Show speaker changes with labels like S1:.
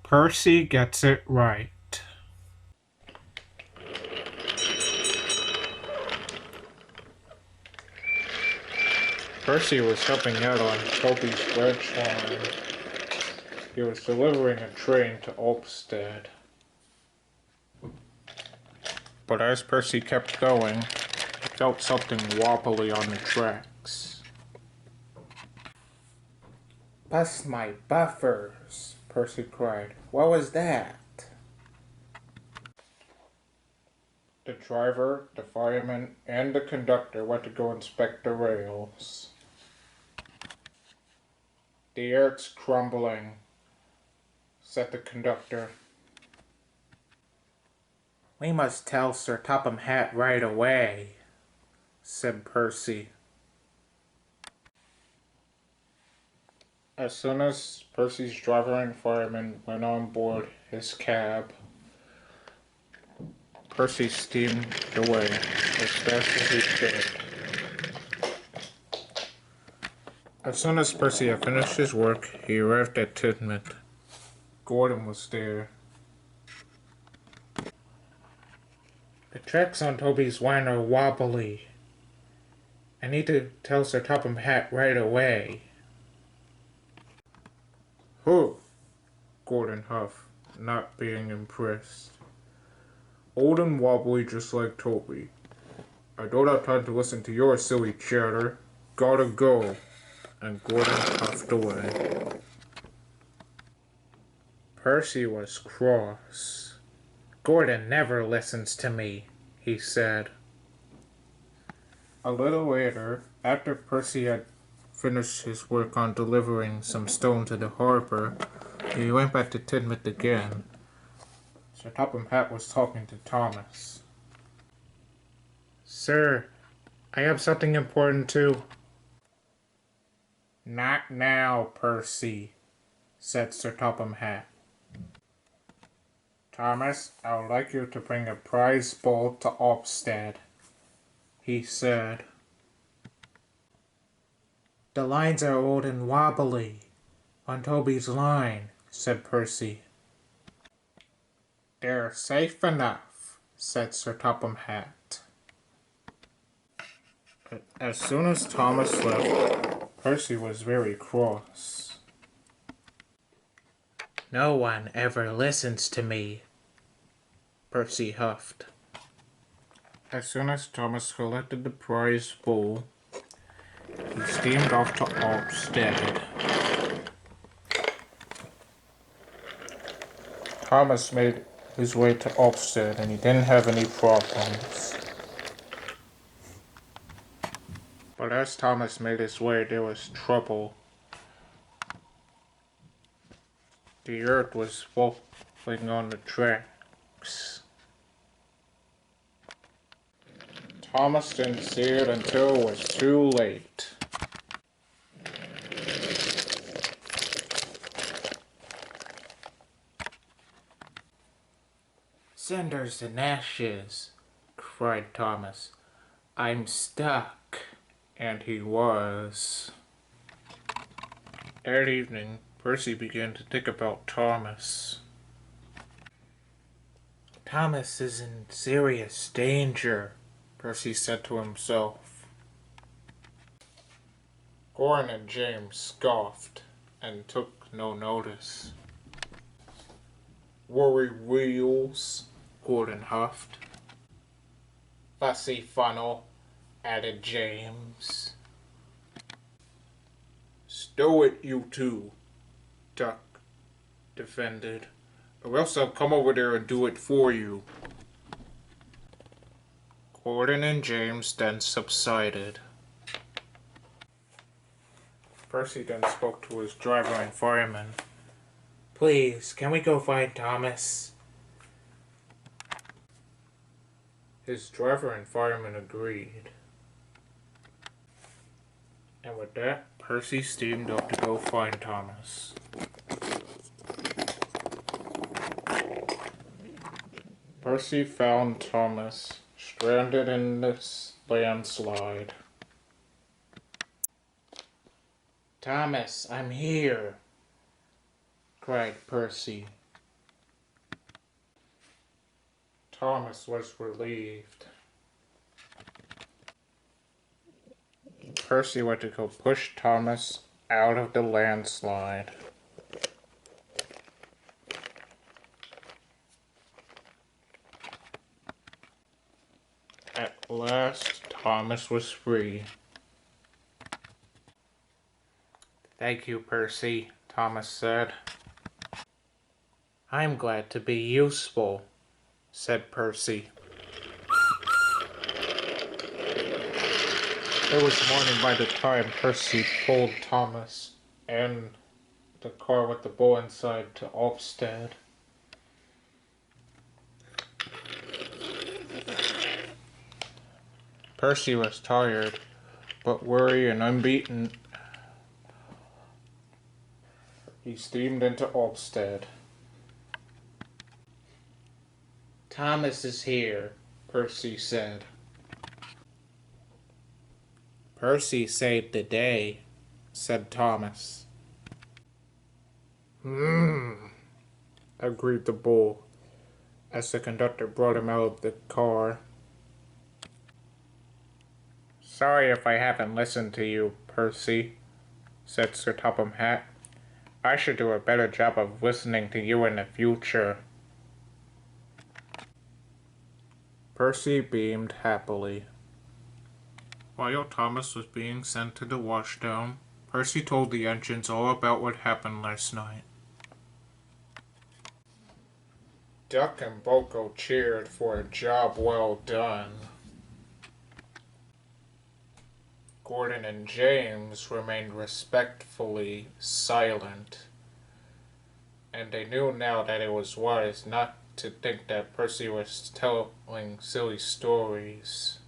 S1: Percy gets it right. Percy was helping out on Toby's branch line. He was delivering a train to Olmsted. But as Percy kept going, he felt something wobbly on the tracks. "Bust my buffers," Percy cried. "What was that?" The driver, the fireman, and the conductor went to go inspect the rails. "The earth's crumbling," said the conductor. "We must tell Sir Topham Hatt right away," said Percy. As soon as Percy's driver and fireman went on board his cab, Percy steamed away as fast as he could. As soon as Percy had finished his work, he arrived at Tidmouth. Gordon was there. "The tracks on Toby's line are wobbly. I need to tell Sir Topham Hatt right away." "Huh," Gordon huffed, not being impressed. "Old and wobbly just like Toby. I don't have time to listen to your silly chatter. Gotta go." And Gordon puffed away. Percy was cross. "Gordon never listens to me," he said. A little later, after Percy had finished his work on delivering some stone to the harbor, he went back to Tidmouth again. Sir Topham Hatt was talking to Thomas. "Sir, I have something important too." "Not now, Percy," said Sir Topham Hatt. "Thomas, I would like you to bring a prize bull to Olmsted," he said. "The lines are old and wobbly on Toby's line," said Percy. "They're safe enough," said Sir Topham Hatt. As soon as Thomas left, Percy was very cross. "No one ever listens to me," Percy huffed. As soon as Thomas collected the prize bull, he steamed off to Olmsted. Thomas made his way to Olmsted and he didn't have any problems. But as Thomas made his way, there was trouble. The earth was wobbling on the tracks. Thomas didn't see it until it was too late. "Cinders and ashes," cried Thomas. "I'm stuck." And he was. That evening, Percy began to think about Thomas. "Thomas is in serious danger," Percy said to himself. Gordon and James scoffed and took no notice. "Worry wheels," Gordon huffed. "Fussy funnel," added James. "Stow it, you two," Duck defended, "or else I'll come over there and do it for you." Gordon and James then subsided. Percy then spoke to his driver and fireman. "Please, can we go find Thomas?" His driver and fireman agreed. And with that, Percy steamed up to go find Thomas. Percy found Thomas stranded in this landslide. "Thomas, I'm here," cried Percy. Thomas was relieved. Percy went to go push Thomas out of the landslide. At last, Thomas was free. "Thank you, Percy," Thomas said. "I'm glad to be useful," said Percy. It was morning by the time Percy pulled Thomas and the car with the bull inside to Olmsted. Percy was tired, but weary and unbeaten. He steamed into Olmsted. "Thomas is here," Percy said. "Percy saved the day," said Thomas. Agreed the bull, as the conductor brought him out of the car. "Sorry if I haven't listened to you, Percy," said Sir Topham Hatt. "I should do a better job of listening to you in the future." Percy beamed happily. While Thomas was being sent to the washdown, Percy told the engines all about what happened last night. Duck and Boko cheered for a job well done. Gordon and James remained respectfully silent, and they knew now that it was wise not to think that Percy was telling silly stories.